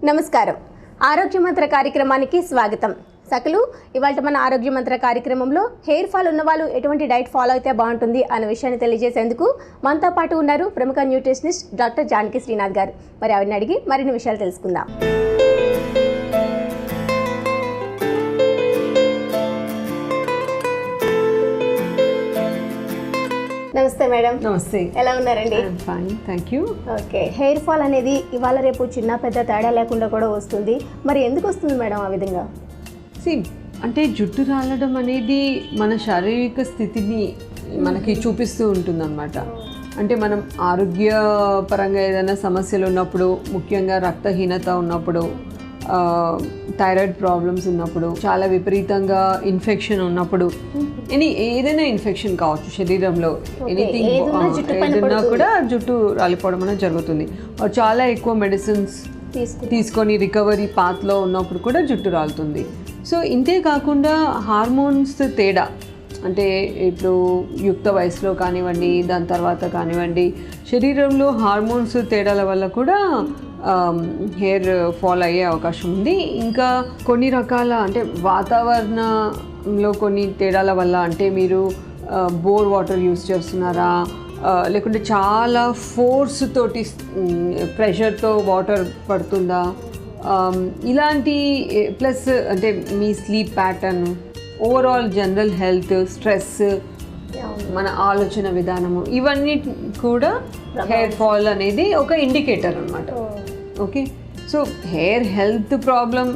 నమస్కారం. ఆరోగ్య మంత్ర కార్యక్రమానికి స్వాగతం. సకలు, ఇవాళ మన ఆరోగ్య మంత్ర కార్యక్రమంలో హెయిర్ ఫాల్ ఉన్న వాళ్ళు ఎటువంటి డైట్ ఫాలో అయితే బాగుంటుంది అనే విషయాన్ని తెలియజేసేందుకు మనతో పాటు ఉన్నారు ప్రముఖ న్యూట్రిషనిస్ట్ డాక్టర్ జానకి శ్రీనాథ్ గారు. మరి ఆవిడని అడిగి మరిన్ని విషయాలు తెలుసుకుందాం. నమస్తే మేడం. నమస్తే. ఎలా ఉన్నారండి? Fine, thank you. Okay, hair fall అనేది ఇవాళ రేపు చిన్న పెద్ద తేడా లేకుండా కూడా వస్తుంది. మరి ఎందుకు వస్తుంది మేడం ఆ విధంగా? అంటే జుట్టు రాలడం అనేది మన శారీరక స్థితిని మనకి చూపిస్తూ ఉంటుందన్నమాట. అంటే మనం ఆరోగ్యపరంగా ఏదైనా సమస్యలు ఉన్నప్పుడు, ముఖ్యంగా రక్తహీనత ఉన్నప్పుడు, థైరాయిడ్ ప్రాబ్లమ్స్ ఉన్నప్పుడు, చాలా విపరీతంగా ఇన్ఫెక్షన్ ఉన్నప్పుడు, ఏదైనా ఇన్ఫెక్షన్ కావచ్చు శరీరంలో, ఎనీథింగ్ ఏదైనా కూడా జుట్టు రాలిపోవడం అనేది జరుగుతుంది. చాలా ఎక్కువ మెడిసిన్స్ తీసుకొని రికవరీ పాత్లో ఉన్నప్పుడు కూడా జుట్టు రాలుతుంది. సో ఇంతే కాకుండా హార్మోన్స్ తేడా, అంటే ఇప్పుడు యుక్త వయసులో కానివ్వండి, దాని తర్వాత కానివ్వండి, శరీరంలో హార్మోన్స్ తేడాల వల్ల కూడా హెయిర్ ఫాల్ అయ్యే అవకాశం ఉంది. ఇంకా కొన్ని రకాల, అంటే వాతావరణంలో కొన్ని తేడాల వల్ల, అంటే మీరు బోర్ వాటర్ యూస్ చేస్తున్నారా, లేకుంటే చాలా ఫోర్స్ తోటి ప్రెషర్తో వాటర్ పడుతుందా, ఇలాంటి, ప్లస్ అంటే మీ sleep pattern, overall general health, stress, మన ఆలోచన విధానము, ఇవన్నీ కూడా హెయిర్ ఫాల్ అనేది ఒక ఇండికేటర్ అన్నమాట. Okay, so hair health problem,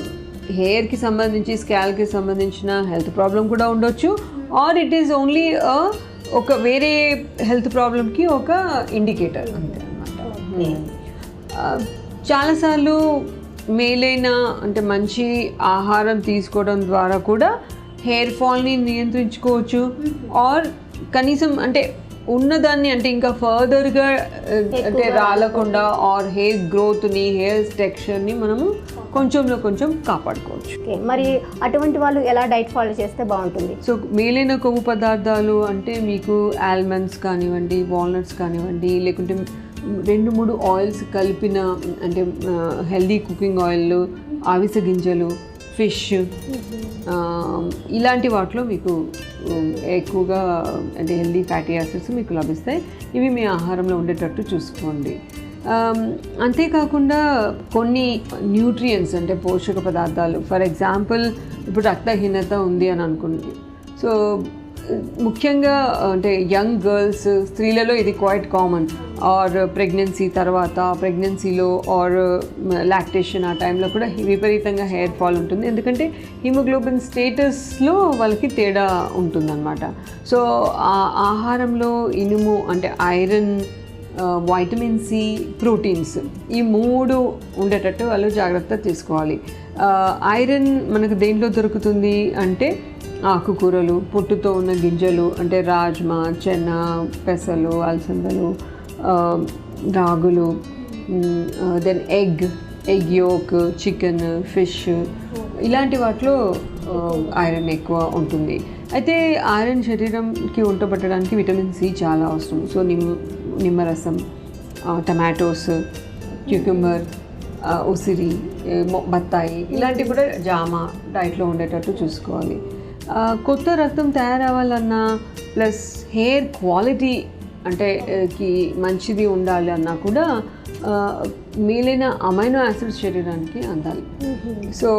హెయిర్కి సంబంధించి స్కాల్కి సంబంధించిన హెల్త్ ప్రాబ్లం కూడా ఉండొచ్చు, ఆర్ ఇట్ ఈస్ ఓన్లీ ఒక వేరే హెల్త్ ప్రాబ్లంకి ఒక ఇండికేటర్ అంతే అన్నమాట. చాలాసార్లు మేలైన, అంటే మంచి ఆహారం తీసుకోవడం ద్వారా కూడా హెయిర్ ఫాల్ని నియంత్రించుకోవచ్చు, ఆర్ కనీసం అంటే ఉన్నదాన్ని, అంటే ఇంకా ఫర్దర్గా అంటే రాలకుండా, ఆర్ హెయిర్ గ్రోత్ని, హెయిర్ టెక్స్చర్ని మనము కొంచెంలో కొంచెం కాపాడుకోవచ్చు. మరి అటువంటి వాళ్ళు ఎలా డైట్ ఫాలో చేస్తే బాగుంటుంది? సో మేలైన కొవ్వు పదార్థాలు అంటే మీకు ఆల్మండ్స్ కానివ్వండి, వాల్నట్స్ కానివ్వండి, లేకుంటే 2-3 ఆయిల్స్ కలిపిన, అంటే హెల్దీ కుకింగ్ ఆయిల్, అవిసె గింజలు, ఫిష్, ఇలాంటి వాటిలో మీకు ఎక్కువగా అంటే హెల్దీ ఫ్యాటీ యాసిడ్స్ మీకు లభిస్తాయి. ఇవి మీ ఆహారంలో ఉండేటట్టు చూసుకోండి. అంతేకాకుండా కొన్ని న్యూట్రియంట్స్, అంటే పోషక పదార్థాలు, ఫర్ ఎగ్జాంపుల్ ఇప్పుడు రక్తహీనత ఉంది అని అనుకోండి. సో ముఖ్యంగా అంటే యంగ్ గర్ల్స్, స్త్రీలలో ఇది క్వైట్ కామన్, ఆర్ ప్రెగ్నెన్సీ తర్వాత, ప్రెగ్నెన్సీలో ఆర్ లాక్టేషన్ ఆ టైంలో కూడా విపరీతంగా హెయిర్ ఫాల్ ఉంటుంది. ఎందుకంటే హిమోగ్లోబిన్ స్టేటస్లో వాళ్ళకి తేడా ఉంటుందన్నమాట. సో ఆ ఆహారంలో ఇనుము, అంటే ఐరన్, వైటమిన్ సి, ప్రోటీన్స్, ఈ 3 ఉండేటట్టు వాళ్ళు జాగ్రత్త తీసుకోవాలి. ఐరన్ మనకు దేంట్లో దొరుకుతుంది అంటే ఆకుకూరలు, పొట్టుతో ఉన్న గింజలు, అంటే రాజ్మా, చెన్న, పెసలు, అలసందలు, రాగులు, then egg yolk, chicken, fish, ఇలాంటి వాటిలో ఐరన్ ఎక్కువ ఉంటుంది. అయితే ఐరన్ శరీరంకి ఉంటపట్టడానికి విటమిన్ సి చాలా అవసరం. సో నిమ్మరసం, టమాటోస్, క్యూక్యుంబర్, ఉసిరి, బత్తాయి, ఇలాంటివి కూడా జామ డైట్లో ఉండేటట్టు చూసుకోవాలి. కొత్త రక్తం తయారవ్వాలన్నా, ప్లస్ హెయిర్ క్వాలిటీ అంటే మంచిది ఉండాలి అన్నా కూడా మేలైన అమైనో యాసిడ్స్ శరీరానికి అందాలి. So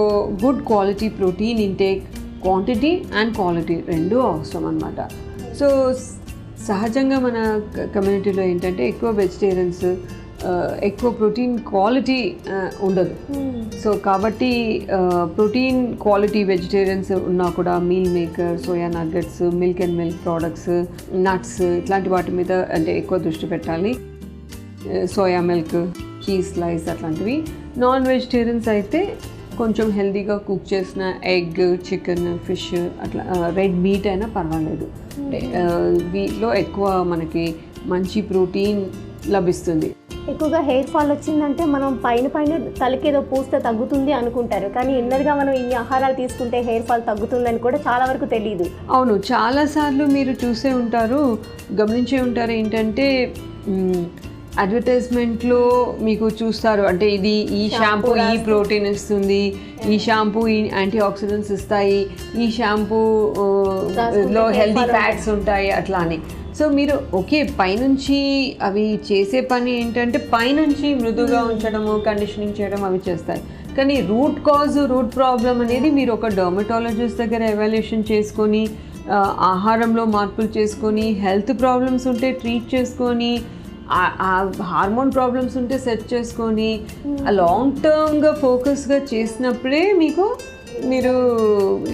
good quality protein intake, quantity and quality రెండూ అవసరం అన్నమాట. సో సహజంగా మన కమ్యూనిటీలో ఏంటంటే ఎక్కువ వెజిటేరియన్స్, ఎక్కువ ప్రోటీన్ క్వాలిటీ ఉండదు. సో కాబట్టి ప్రోటీన్ క్వాలిటీ వెజిటేరియన్స్ ఉన్నా కూడా meal maker, soya nuggets, milk and milk products, nuts ఇట్లాంటి వాటి మీద అంటే ఎక్కువ దృష్టి పెట్టాలి. సోయా మిల్క్, చీజ్ స్లైస్ అట్లాంటివి. నాన్ వెజిటేరియన్స్ అయితే కొంచెం హెల్తీగా కుక్ చేసిన ఎగ్, చికెన్, ఫిష్ అట్లా రెడ్ మీట్ అయినా పర్వాలేదు. వీటిలో ఎక్కువ మనకి మంచి ప్రోటీన్ లభిస్తుంది. ఎక్కువగా హెయిర్ ఫాల్ వచ్చిందంటే మనం పైన తలకి ఏదో పూస్తే తగ్గుతుంది అనుకుంటారు, కానీ ఇన్నర్గా మనం ఇన్ని ఆహారాలు తీసుకుంటే హెయిర్ ఫాల్ తగ్గుతుందని కూడా చాలా వరకు తెలియదు. అవును, చాలాసార్లు మీరు చూసే ఉంటారు, గమనించే ఉంటారు ఏంటంటే అడ్వర్టైజ్మెంట్లో మీకు చూస్తారు అంటే ఇది ఈ షాంపూ ఈ ప్రోటీన్ ఇస్తుంది, ఈ షాంపూ ఈ యాంటీ ఆక్సిడెంట్స్ ఇస్తాయి, ఈ షాంపూలో హెల్తీ ఫ్యాట్స్ ఉంటాయి అట్లా అని. సో మీరు ఓకే పైనుంచి అవి చేసే పని ఏంటంటే పైనుంచి మృదుగా ఉంచడము, కండిషనింగ్ చేయడం అవి చేస్తాయి. కానీ రూట్ కాజ్, రూట్ ప్రాబ్లం అనేది మీరు ఒక డర్మటాలజిస్ట్ దగ్గర ఎవాల్యుయేషన్ చేసుకొని, ఆహారంలో మార్పులు చేసుకొని, హెల్త్ ప్రాబ్లమ్స్ ఉంటే ట్రీట్ చేసుకొని, హార్మోన్ ప్రాబ్లమ్స్ ఉంటే సెట్ చేసుకొని లాంగ్ టర్మ్గా ఫోకస్గా చేసినప్పుడే మీరు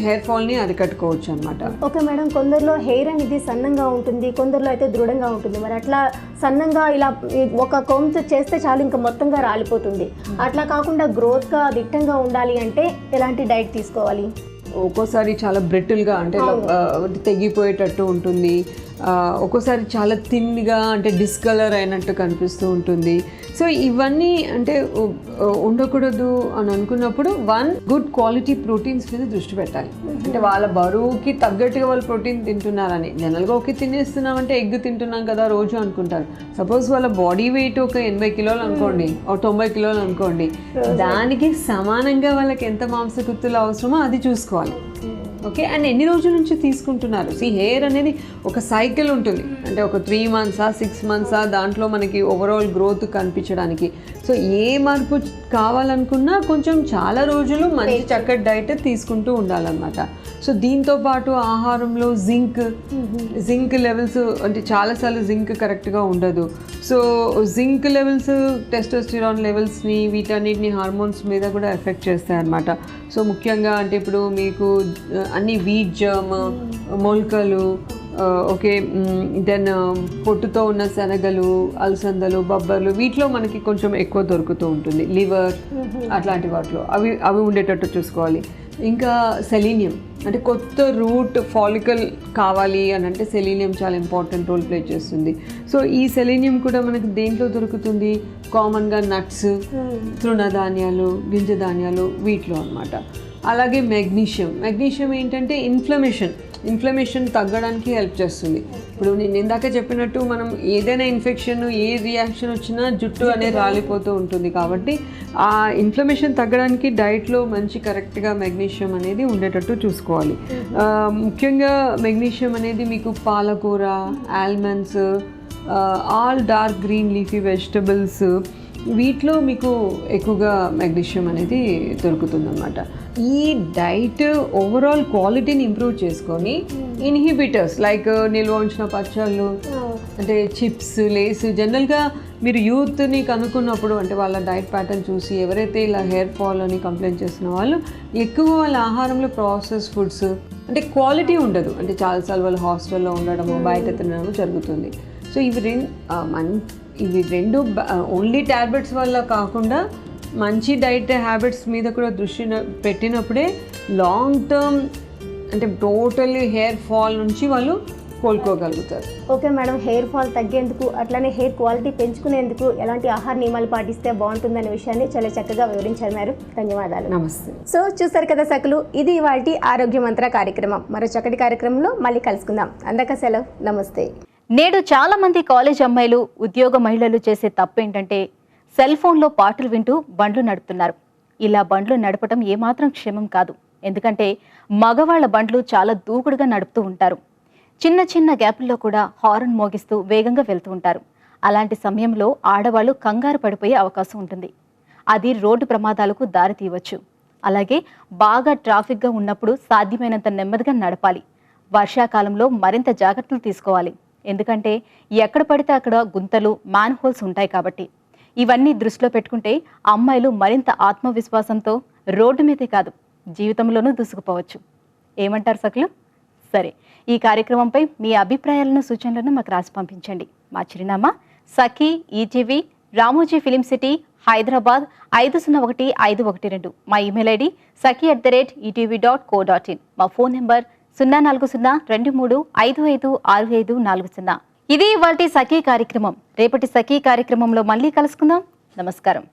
హెయిర్ ఫాల్ని అరికట్టుకోవచ్చు అనమాట. ఓకే మేడం, కొందరిలో హెయిర్ అనేది సన్నంగా ఉంటుంది, కొందరిలో అయితే దృఢంగా ఉంటుంది. మరి అట్లా సన్నంగా ఇలా ఒక కోమ్స్ చేస్తే చాలు ఇంకా మొత్తంగా రాలిపోతుంది. అట్లా కాకుండా గ్రోత్గా దిట్టంగా ఉండాలి అంటే ఎలాంటి డైట్ తీసుకోవాలి? ఒక్కోసారి చాలా బ్రిటిల్గా అంటే తెగిపోయేటట్టు ఉంటుంది, ఒక్కోసారి చాలా థిన్గా అంటే డిస్కలర్ అయినట్టు కనిపిస్తూ ఉంటుంది. సో ఇవన్నీ అంటే ఉండకూడదు అని అనుకున్నప్పుడు గుడ్ క్వాలిటీ ప్రోటీన్స్ మీద దృష్టి పెట్టాలి. అంటే వాళ్ళ బరువుకి తగ్గట్టుగా వాళ్ళు ప్రోటీన్ తింటున్నారని. జనరల్గా ఓకే తినేస్తున్నామంటే ఎగ్ తింటున్నాం కదా రోజు అనుకుంటారు. సపోజ్ వాళ్ళ బాడీ వెయిట్ ఒక 80 కిలోలు అనుకోండి, ఒక 90 కిలోలు అనుకోండి, దానికి సమానంగా వాళ్ళకి ఎంత మాంసకృత్తులు అవసరమో అది చూసుకోవాలి. ఓకే, అండ్ ఎన్ని రోజుల నుంచి తీసుకుంటున్నారు? హెయిర్ అనేది ఒక సైకిల్ ఉంటుంది, అంటే ఒక 3 months 6 months దాంట్లో మనకి ఓవరాల్ గ్రోత్ కనిపించడానికి. సో ఏ మార్పు కావాలనుకున్నా కొంచెం చాలా రోజులు మంచి చక్కటి డైట్ తీసుకుంటూ ఉండాలన్నమాట. సో దీంతో పాటు ఆహారంలో జింక్ లెవెల్స్ అంటే చాలాసార్లు జింక్ కరెక్ట్గా ఉండదు. సో జింక్ లెవెల్స్ టెస్టోస్టిరాన్ లెవెల్స్ని, వీటన్నిటిని హార్మోన్స్ మీద కూడా ఎఫెక్ట్ చేస్తాయి అన్నమాట. సో ముఖ్యంగా అంటే ఇప్పుడు మీకు అన్ని వీట్ జర్మ్, మొలకలు, ఓకే దెన్ పొట్టుతో ఉన్న శనగలు, అలసందలు, బొబ్బర్లు వీటిలో మనకి కొంచెం ఎక్కువ దొరుకుతూ ఉంటుంది. లివర్ అట్లాంటి వాటిలో అవి ఉండేటట్టు చూసుకోవాలి. ఇంకా సెలీనియం అంటే కొత్త రూట్ ఫాలికల్ కావాలి అని అంటే సెలీనియం చాలా ఇంపార్టెంట్ రోల్ ప్లే చేస్తుంది. సో ఈ సెలీనియం కూడా మనకి దేంట్లో దొరుకుతుంది? కామన్గా నట్స్, తృణధాన్యాలు, గింజ ధాన్యాలు వీటిలో అన్నమాట. అలాగే మెగ్నీషియం ఏంటంటే ఇన్ఫ్లమేషన్ తగ్గడానికి హెల్ప్ చేస్తుంది. ఇప్పుడు నేను ఇందాక చెప్పినట్టు మనం ఏదైనా ఇన్ఫెక్షన్, ఏ రియాక్షన్ వచ్చినా జుట్టు అనేది రాలిపోతూ ఉంటుంది. కాబట్టి ఆ ఇన్ఫ్లమేషన్ తగ్గడానికి డైట్లో మంచి కరెక్ట్గా మెగ్నీషియం అనేది ఉండేటట్టు చూసుకోవాలి. ముఖ్యంగా మెగ్నీషియం అనేది మీకు పాలకూర, almonds, all dark green leafy vegetables వీటిలో మీకు ఎక్కువగా మెగ్నీషియం అనేది దొరుకుతుందన్నమాట. ఈ డైట్ ఓవరాల్ క్వాలిటీని ఇంప్రూవ్ చేసుకొని ఇన్హిబిటర్స్ లైక్ నిల్వ ఉంచిన పచ్చళ్ళు అంటే చిప్స్, లేస్, జనరల్గా మీరు యూత్ని కనుక్కున్నప్పుడు అంటే వాళ్ళ డైట్ ప్యాటర్న్ చూసి ఎవరైతే ఇలా హెయిర్ ఫాల్ అని కంప్లైంట్ చేస్తున్న వాళ్ళు ఎక్కువ వాళ్ళ ఆహారంలో ప్రాసెస్ ఫుడ్స్ అంటే క్వాలిటీ ఉండదు. అంటే చాలాసార్లు వాళ్ళు హాస్టల్లో ఉండడము, బయట తినడము జరుగుతుంది. సో ఇవి రెండు ఓన్లీ టాబ్లెట్స్ వల్ల కాకుండా మంచి డైట్ హ్యాబిట్స్ మీద కూడా దృష్టి పెట్టినప్పుడే లాంగ్ టర్మ్ అంటే టోటల్లీ హెయిర్ ఫాల్ నుంచి వాళ్ళు కోలుకోగలుగుతారు. ఓకే మేడం, హెయిర్ ఫాల్ తగ్గేందుకు అట్లానే హెయిర్ క్వాలిటీ పెంచుకునేందుకు ఎలాంటి ఆహార నియమాలు పాటిస్తే బాగుంటుందనే విషయాన్ని చాలా చక్కగా వివరించారు మేడం. ధన్యవాదాలు. నమస్తే. సో చూసారు కదా సకులు, ఇది ఇవాల్టి ఆరోగ్య మంత్ర కార్యక్రమం. మరో చక్కటి కార్యక్రమంలో మళ్ళీ కలుసుకుందాం. అందరికీ సెలవు, నమస్తే. నేడు చాలా మంది కాలేజ్ అమ్మాయిలు, ఉద్యోగ మహిళలు చేసే తప్పేంటంటే సెల్ ఫోన్లో పాటలు వింటూ బండ్లు నడుపుతున్నారు. ఇలా బండ్లు నడపడం ఏమాత్రం క్షేమం కాదు. ఎందుకంటే మగవాళ్ల బండ్లు చాలా దూకుడుగా నడుపుతూ ఉంటారు. చిన్న చిన్న గ్యాపుల్లో కూడా హారన్ మోగిస్తూ వేగంగా వెళ్తూ ఉంటారు. అలాంటి సమయంలో ఆడవాళ్లు కంగారు పడిపోయే అవకాశం ఉంటుంది. అది రోడ్డు ప్రమాదాలకు దారి తీయవచ్చు. అలాగే బాగా ట్రాఫిక్గా ఉన్నప్పుడు సాధ్యమైనంత నెమ్మదిగా నడపాలి. వర్షాకాలంలో మరింత జాగ్రత్తలు తీసుకోవాలి. ఎందుకంటే ఎక్కడ పడితే అక్కడ గుంతలు, మ్యాన్ హోల్స్ ఉంటాయి కాబట్టి. ఇవన్నీ దృష్టిలో పెట్టుకుంటే అమ్మాయిలు మరింత ఆత్మవిశ్వాసంతో రోడ్డు మీదే కాదు జీవితంలోనూ దూసుకుపోవచ్చు. ఏమంటారు సకులు? సరే, ఈ కార్యక్రమంపై మీ అభిప్రాయాలను సూచనలను మాకు రాసి పంపించండి. మా చిరునామా Sakhi ETV, Ramoji film city, Hyderabad 501512. మా ఇమెయిల్ ఐడి saki@etv.co.in. మా ఫోన్ నెంబర్ 04023556540. ఇది ఇవాల్టి సఖీ కార్యక్రమం. రేపటి సఖీ కార్యక్రమంలో మళ్ళీ కలుసుకుందాం. నమస్కారం.